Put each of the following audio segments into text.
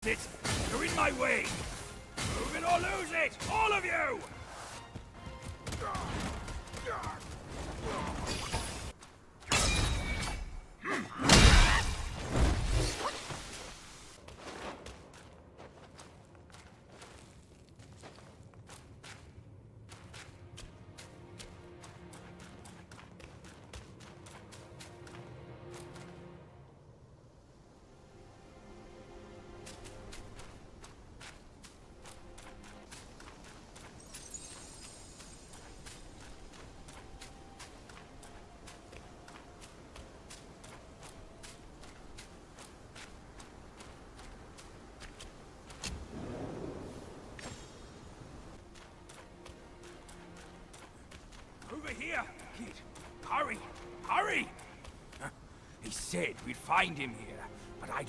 it! You're in my way! Move it or lose it! All of you! Over here, kid. Hurry! Hurry! He said we'd find him here, but I...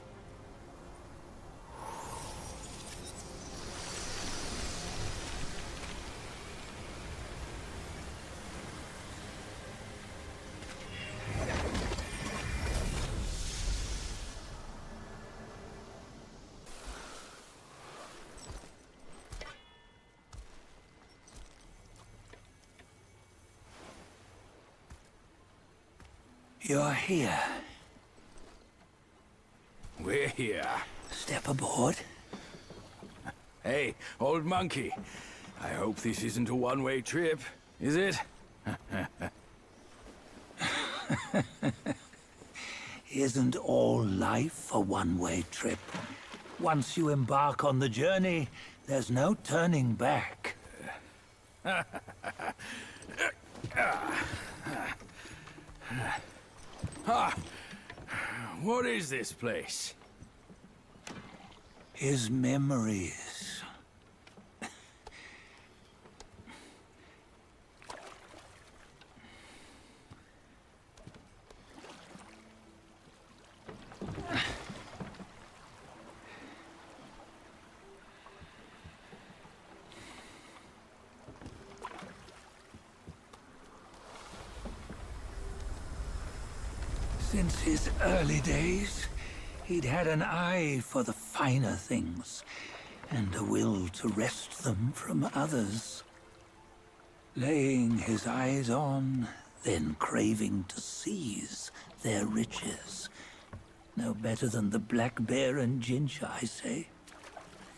You're here. We're here. Step aboard. Hey, old monkey. I hope this isn't a one-way trip, is it? Isn't all life a one-way trip? Once you embark on the journey, there's no turning back. What is this place? His memories. Since his early days, he'd had an eye for the finer things, and a will to wrest them from others. Laying his eyes on, then craving to seize their riches. No better than the black bear and Jinch, I say.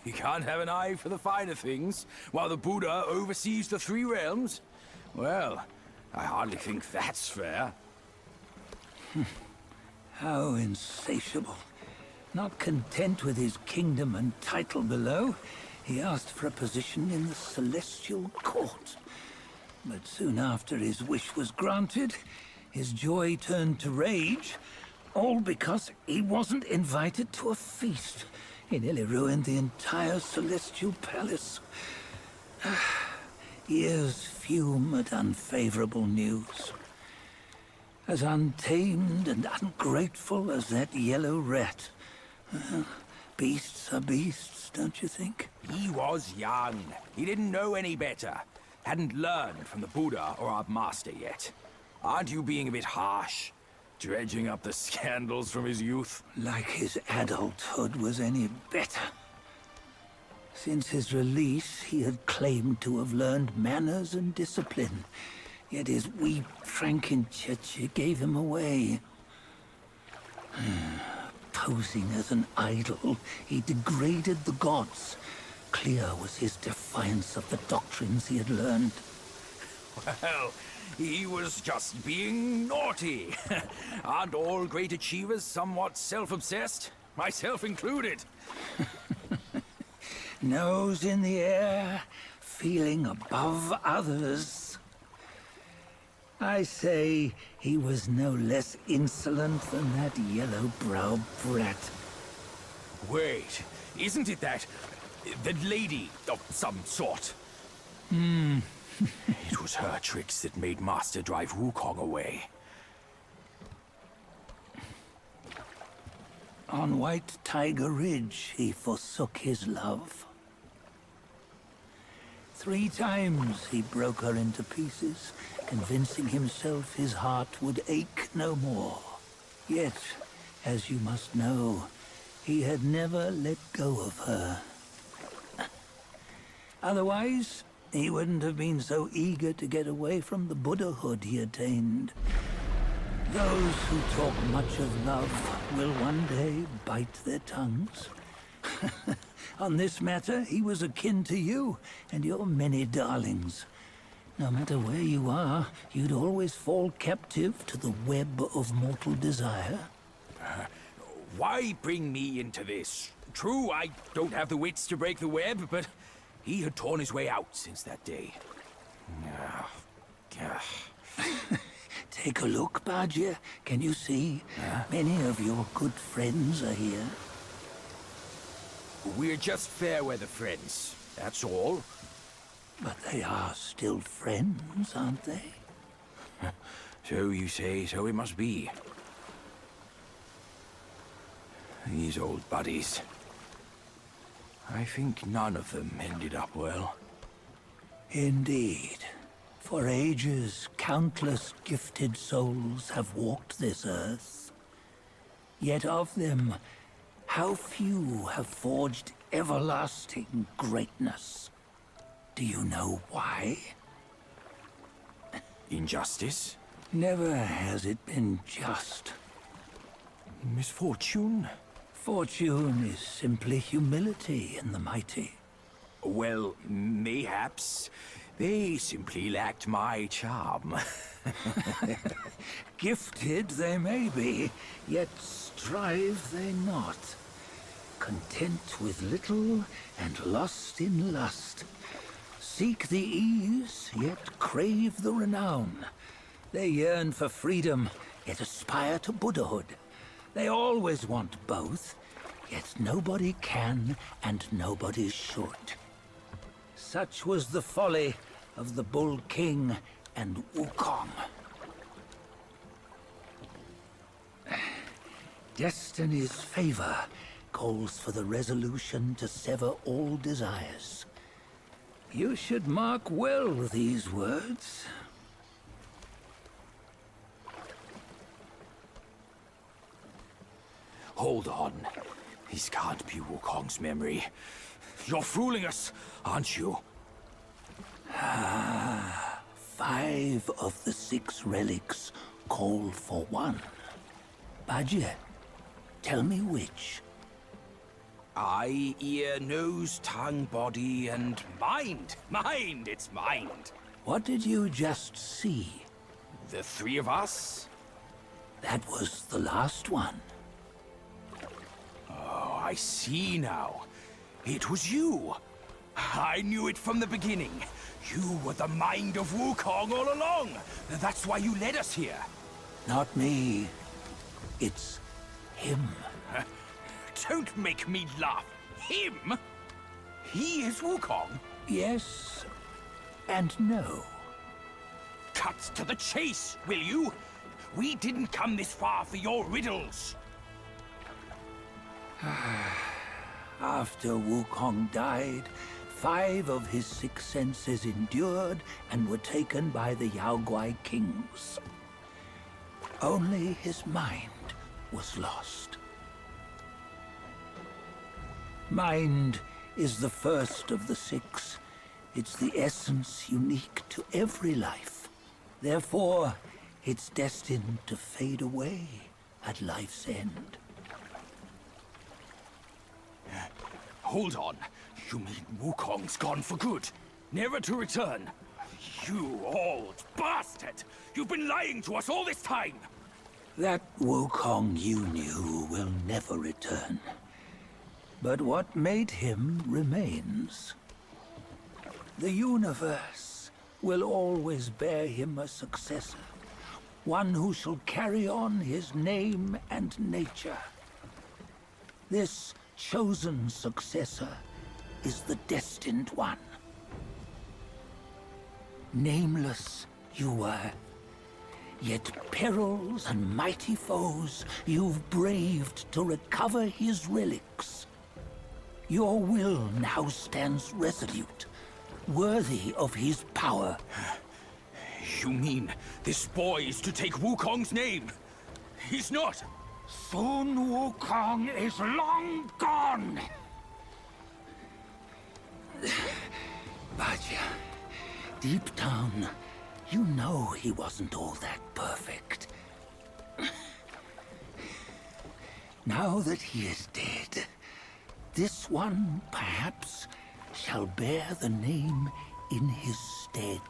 You can't have an eye for the finer things, while the Buddha oversees the three realms? Well, I hardly think that's fair. How insatiable. Not content with his kingdom and title below, he asked for a position in the Celestial Court. But soon after his wish was granted, his joy turned to rage, all because he wasn't invited to a feast. He nearly ruined the entire Celestial Palace. Ears fume at unfavorable news. As untamed and ungrateful as that yellow rat. Beasts are beasts, don't you think? He was young. He didn't know any better. Hadn't learned from the Buddha or our master yet. Aren't you being a bit harsh? Dredging up the scandals from his youth? Like his adulthood was any better. Since his release, he had claimed to have learned manners and discipline. Yet his weak Frankenchurch gave him away. Posing as an idol, he degraded the gods. Clear was his defiance of the doctrines he had learned. Well, he was just being naughty. Aren't all great achievers somewhat self-obsessed? Myself included. Nose in the air, feeling above others. I say he was no less insolent than that yellow-browed brat. Wait, isn't it that lady of some sort? It was her tricks that made Master drive Wukong away. On White Tiger Ridge, he forsook his love. 3 times he broke her into pieces, convincing himself his heart would ache no more. Yet, as you must know, he had never let go of her. Otherwise, he wouldn't have been so eager to get away from the Buddhahood he attained. Those who talk much of love will one day bite their tongues. On this matter, he was akin to you and your many darlings. No matter where you are, you'd always fall captive to the web of mortal desire. Why bring me into this? True, I don't have the wits to break the web, but he had torn his way out since that day. Take a look, Badger. Can you see? Many of your good friends are here. We're just fair-weather friends, that's all. But they are still friends, aren't they? So you say, so it must be. These old buddies. I think none of them ended up well. Indeed. For ages, countless gifted souls have walked this earth. Yet of them, how few have forged everlasting greatness? Do you know why? Injustice? Never has it been just. Misfortune? Fortune is simply humility in the mighty. Well, mayhaps. They simply lacked my charm. Gifted they may be, yet strive they not. Content with little and lost in lust. Seek the ease, yet crave the renown. They yearn for freedom, yet aspire to Buddhahood. They always want both, yet nobody can and nobody should. Such was the folly of the Bull King and Wukong. Destiny's favor calls for the resolution to sever all desires. You should mark well these words. Hold on. This can't be Wukong's memory. You're fooling us, aren't you? 5 of the 6 relics call for one. Badger, tell me which. Eye, ear, nose, tongue, body, and mind. Mind, it's mind. What did you just see? The 3 of us? That was the last one. Oh, I see now. It was you. I knew it from the beginning. You were the mind of Wukong all along. That's why you led us here. Not me. It's him. Don't make me laugh. Him? He is Wukong? Yes and no. Cut to the chase, will you? We didn't come this far for your riddles. After Wukong died, 5 of his 6 senses endured and were taken by the Yaoguai kings. Only his mind was lost. Mind is the first of the 6. It's the essence unique to every life. Therefore, it's destined to fade away at life's end. Hold on. You mean Wukong's gone for good? Never to return? You old bastard! You've been lying to us all this time! That Wukong you knew will never return. But what made him remains. The universe will always bear him a successor. One who shall carry on his name and nature. This chosen successor is the destined one. Nameless you were, yet perils and mighty foes you've braved to recover his relics. Your will now stands resolute, worthy of his power. You mean this boy is to take Wukong's name? He's not! Sun Wukong is long gone! Bajia, deep down, you know he wasn't all that perfect. Now that he is dead, this one, perhaps, shall bear the name in his stead.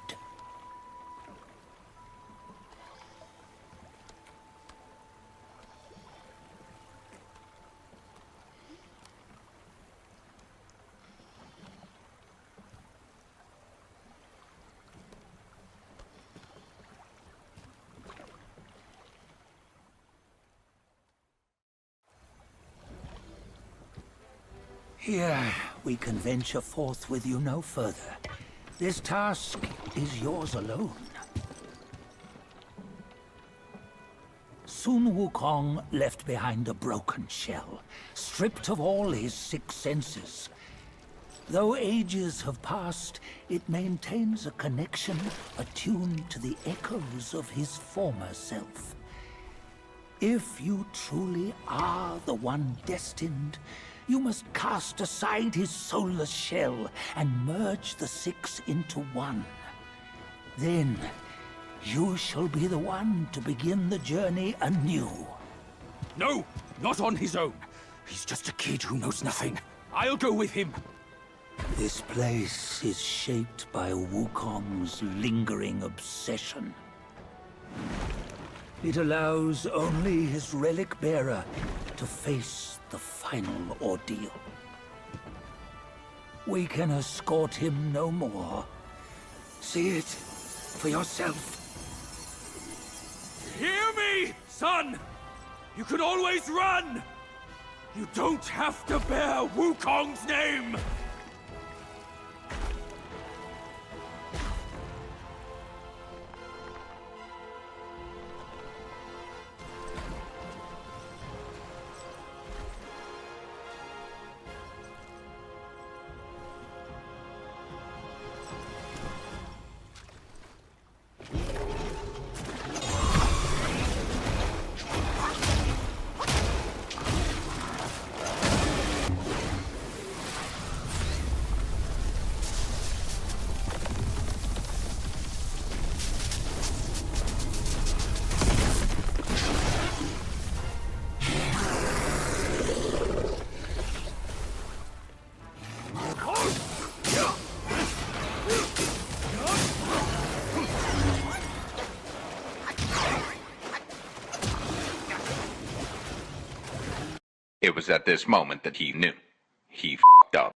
Here, we can venture forth with you no further. This task is yours alone. Sun Wukong left behind a broken shell, stripped of all his 6 senses. Though ages have passed, it maintains a connection attuned to the echoes of his former self. If you truly are the one destined, you must cast aside his soulless shell and merge the 6 into one. Then, you shall be the one to begin the journey anew. No, not on his own. He's just a kid who knows nothing. I'll go with him. This place is shaped by Wukong's lingering obsession. It allows only his relic bearer to face the final ordeal. We can escort him no more. See it for yourself. Hear me, son! You can always run! You don't have to bear Wukong's name! It was at this moment that he knew. He f***ed up.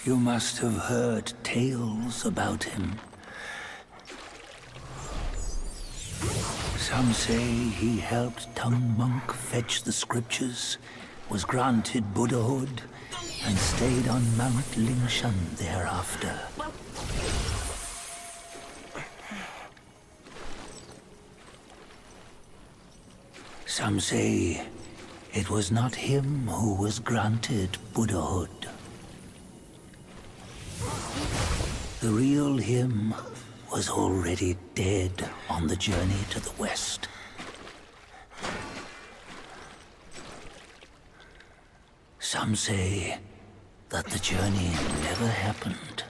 You must have heard tales about him. Some say he helped Tung Monk fetch the scriptures, was granted Buddhahood, and stayed on Mount Lingshan thereafter. Some say it was not him who was granted Buddhahood. The real him was already dead on the journey to the west. Some say that the journey never happened.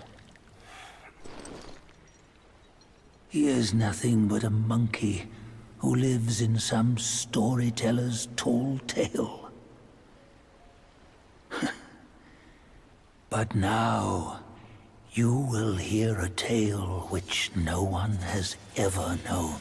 He is nothing but a monkey who lives in some storyteller's tall tale. But now, you will hear a tale which no one has ever known.